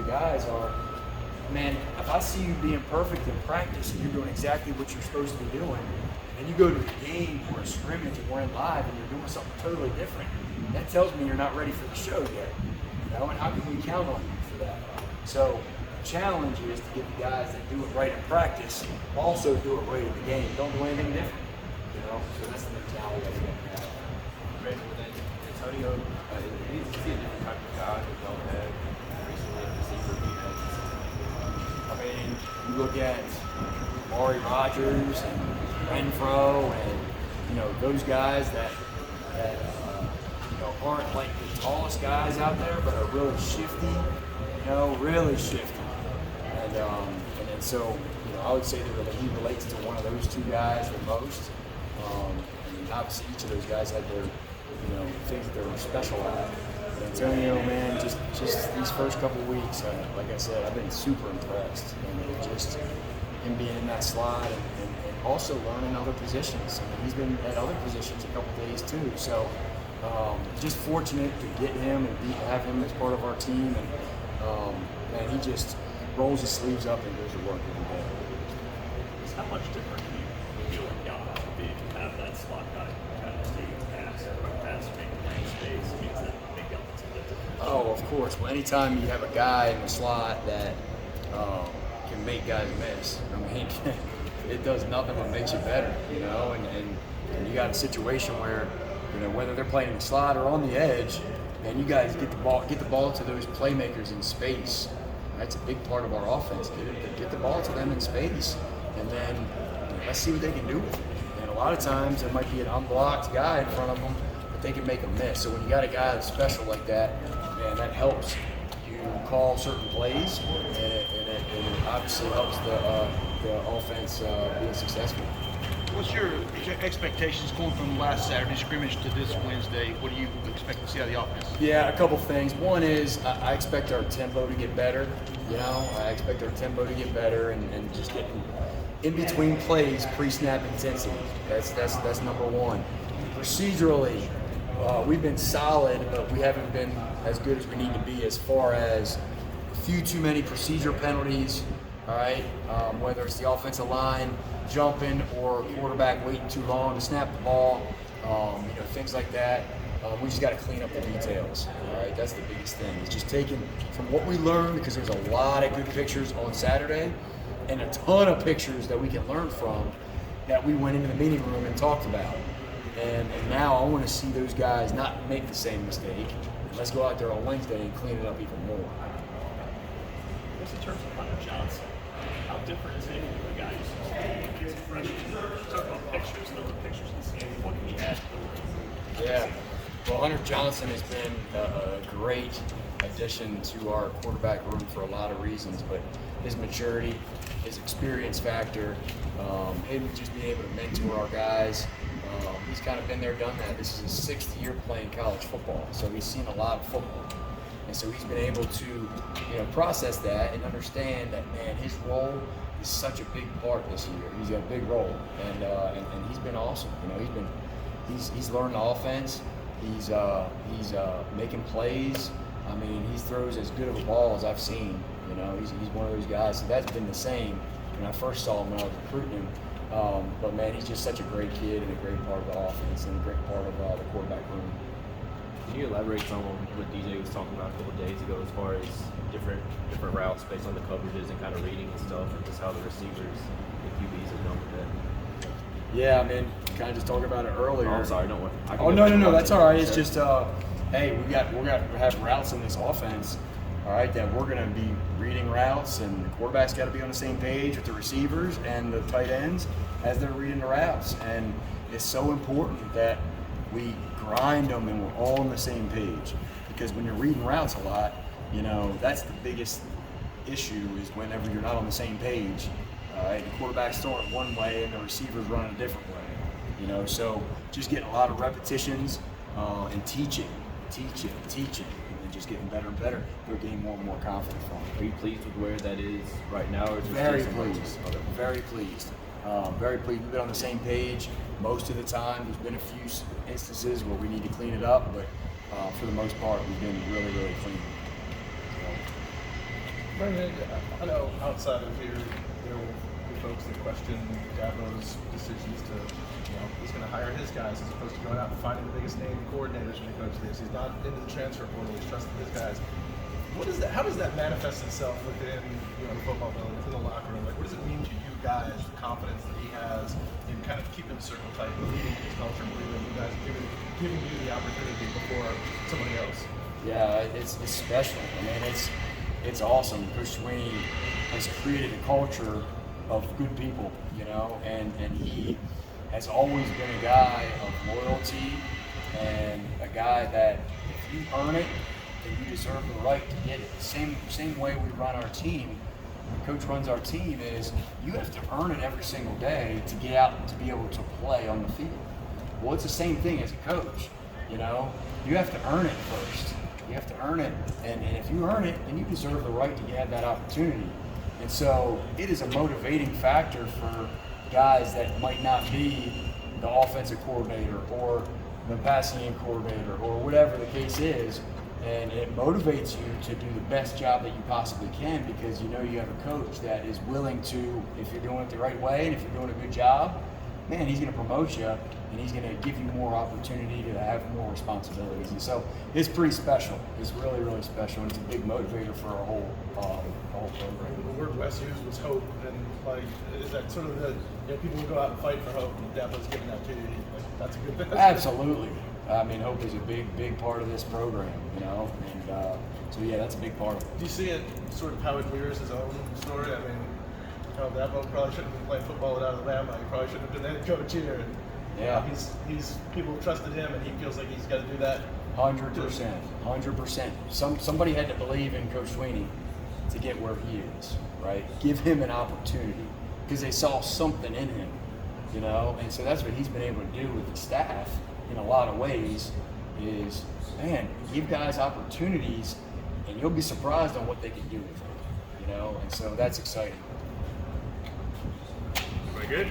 guys are, man, if I see you being perfect in practice and you're doing exactly what you're supposed to be doing, and you go to a game or a scrimmage and we're in live and you're doing something totally different, that tells me you're not ready for the show yet. You know, and how can we count on you for that? So the challenge is to get the guys that do it right in practice also do it right in the game. Don't do anything different. You know, so that's the mentality that we have. Great. Well, then Antonio, he needs to see a different type of guy who don't have recently receiver defense. I mean, you look at Maury Rogers and Renfro and, you know, those guys that you know, aren't like the tallest guys out there, but are really shifty, you know, really shifty. And then so, you know, I would say that he relates to one of those two guys the most. I mean, obviously each of those guys had their, you know, things that they were special at. But Antonio, man, just these first couple of weeks, like I said, I've been super impressed. And just him being in that slot and also learning other positions. I mean, he's been at other positions a couple days too. So just fortunate to get him and have him as part of our team. And man, he just rolls his sleeves up and goes to work every day. How much different do you feel like y'all have to be to have that slot guy kind of take pass, run pass, make space, means that make y'all a little different? Oh, of course. Well, anytime you have a guy in the slot that can make guys miss, I mean, it does nothing but makes you better, you know. And you got a situation where, you know, whether they're playing in the slot or on the edge, and you guys get the ball to those playmakers in space. That's a big part of our offense, dude. Get the ball to them in space, and then let's see what they can do with it. And a lot of times there might be an unblocked guy in front of them, but they can make a miss. So when you got a guy that's special like that, man, that helps you call certain plays, and it obviously helps the offense being successful. What's your expectations going from last Saturday scrimmage to this Wednesday? What do you expect to see out of the offense? Yeah, a couple things. One is I expect our tempo to get better. You know, I expect our tempo to get better and just getting in between plays, pre-snap intensity. That's number one. Procedurally, we've been solid, but we haven't been as good as we need to be as far as a few too many procedure penalties. All right, whether it's the offensive line jumping or quarterback waiting too long to snap the ball, you know, things like that. We just got to clean up the details. All right, that's the biggest thing. It's just taking from what we learned, because there's a lot of good pictures on Saturday, and a ton of pictures that we can learn from that we went into the meeting room and talked about. And now I want to see those guys not make the same mistake. Let's go out there on Wednesday and clean it up even more. Just in terms of Hunter Johnson, how different is he from the guy who's a freshman? Talk about pictures, number of pictures he's seen. What can he add to the team? Yeah. Well, Hunter Johnson has been a great addition to our quarterback room for a lot of reasons, but his maturity, his experience factor, him just being able to mentor our guys. He's kind of been there, done that. This is his 6th year playing college football, so he's seen a lot of football. And so he's been able to, you know, process that and understand that, man, his role is such a big part this year. He's got a big role, and he's been awesome. You know, he's learned the offense. He's making plays. I mean, he throws as good of a ball as I've seen. You know, he's one of those guys. So that's been the same when I first saw him when I was recruiting him. But man, he's just such a great kid and a great part of the offense and a great part of the quarterback room. Can you elaborate on what DJ was talking about a couple of days ago as far as different routes based on the coverages and kind of reading and stuff, and just how the receivers, the QBs have done with that? Yeah, I mean, kind of just talking about it earlier. Oh, I'm sorry, don't worry. No, that's all right. It's just, hey, we have routes in this offense, all right, that we're going to be reading routes, and the quarterback's got to be on the same page with the receivers and the tight ends as they're reading the routes. And it's so important that we grind them and we're all on the same page, because when you're reading routes a lot, you know, that's the biggest issue, is whenever you're not on the same page. The quarterback's throwing it one way and the receiver's running a different way. You know, so just getting a lot of repetitions and teaching, and just getting better and better. They're getting more and more confident from it. Are you pleased with where that is right now? Or Very pleased. Okay. Very pleased. Very pleased. We've been on the same page most of the time. There's been a few instances where we need to clean it up, but for the most part, we've been really, really clean. So. Brendan, I know outside of here, there will be folks that question Dabo's decisions to, he's going to hire his guys as opposed to going out and finding the biggest name coordinators when he coaches this. He's not into the transfer portal. He's trusting his guys. What is that? How does that manifest itself within the football building, within the locker room? Like, what does it mean to you guys, the confidence that he has in kind of keeping the circle tight, leading his culture, believing you guys, giving you the opportunity before somebody else? Yeah, it's special. I mean, it's awesome. Coach Sweeney has created a culture of good people, and he has always been a guy of loyalty and a guy that if you earn it, then you deserve the right to get it. Same way we run our team. When Coach runs our team is you have to earn it every single day to get out and to be able to play on the field. Well, it's the same thing as a coach. You have to earn it first. You have to earn it, and if you earn it, then you deserve the right to have that opportunity. And so it is a motivating factor for guys that might not be the offensive coordinator or the passing game coordinator or whatever the case is, and it motivates you to do the best job that you possibly can because you have a coach that is willing to, if you're doing it the right way and if you're doing a good job, man, he's going to promote you and he's going to give you more opportunity to have more responsibilities. And so it's pretty special. It's really, really special, and it's a big motivator for our whole program. The word Wes used was hope, and is that sort of the people will go out and fight for hope, and Dabo's giving that to you. That's a good thing. Absolutely. I mean, hope is a big part of this program, and so yeah, that's a big part of it. Do you see it sort of how it mirrors his own story? I mean, Dabo probably shouldn't have been playing football at Alabama. He probably shouldn't have been head coach here. And, yeah, he's people trusted him, and he feels like he's got to do that. 100%. Somebody had to believe in Coach Sweeney to get where he is, right? Give him an opportunity because they saw something in him, and so that's what he's been able to do with the staff in a lot of ways is, man, give guys opportunities and you'll be surprised on what they can do with it, and so that's exciting. Very good.